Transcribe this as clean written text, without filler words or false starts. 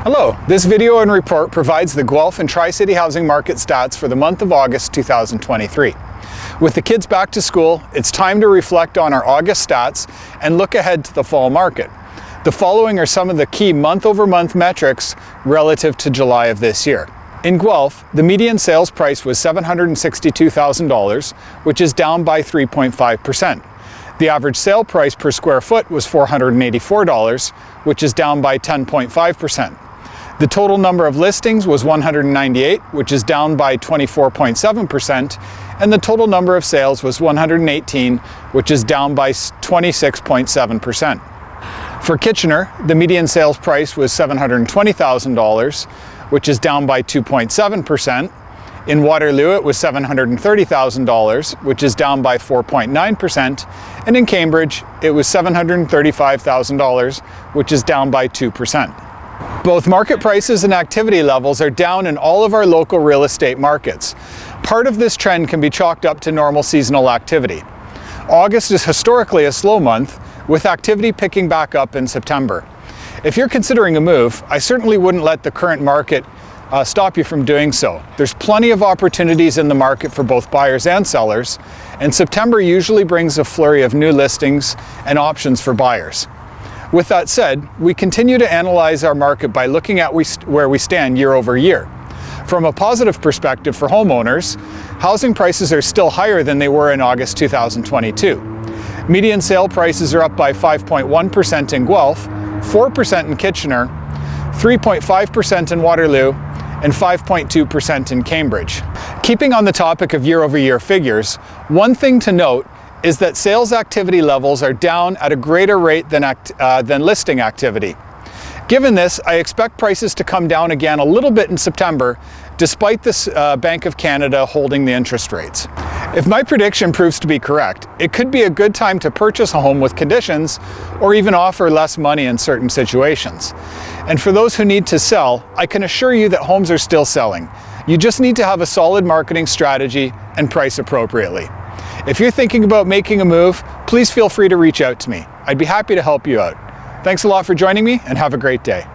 Hello, this video and report provides the Guelph and Tri-City housing market stats for the month of August 2023. With the kids back to school, it's time to reflect on our August stats and look ahead to the fall market. The following are some of the key month-over-month metrics relative to July of this year. In Guelph, the median sales price was $762,000, which is down by 3.5%. The average sale price per square foot was $484, which is down by 10.5%. The total number of listings was 198, which is down by 24.7%, and the total number of sales was 118, which is down by 26.7%. For Kitchener, the median sales price was $720,000, which is down by 2.7%. In Waterloo, it was $730,000, which is down by 4.9%, and in Cambridge, it was $735,000, which is down by 2%. Both market prices and activity levels are down in all of our local real estate markets. Part of this trend can be chalked up to normal seasonal activity. August is historically a slow month, with activity picking back up in September. If you're considering a move, I certainly wouldn't let the current market stop you from doing so. There's plenty of opportunities in the market for both buyers and sellers, and September usually brings a flurry of new listings and options for buyers. With that said, we continue to analyze our market by looking at where we stand year over year. From a positive perspective for homeowners, housing prices are still higher than they were in August 2022. Median sale prices are up by 5.1% in Guelph, 4% in Kitchener, 3.5% in Waterloo, and 5.2% in Cambridge. Keeping on the topic of year-over-year figures, one thing to note is that sales activity levels are down at a greater rate than listing activity. Given this, I expect prices to come down again a little bit in September, despite this Bank of Canada holding the interest rates. If my prediction proves to be correct, it could be a good time to purchase a home with conditions or even offer less money in certain situations. And for those who need to sell, I can assure you that homes are still selling. You just need to have a solid marketing strategy and price appropriately. If you're thinking about making a move, please feel free to reach out to me. I'd be happy to help you out. Thanks a lot for joining me and have a great day.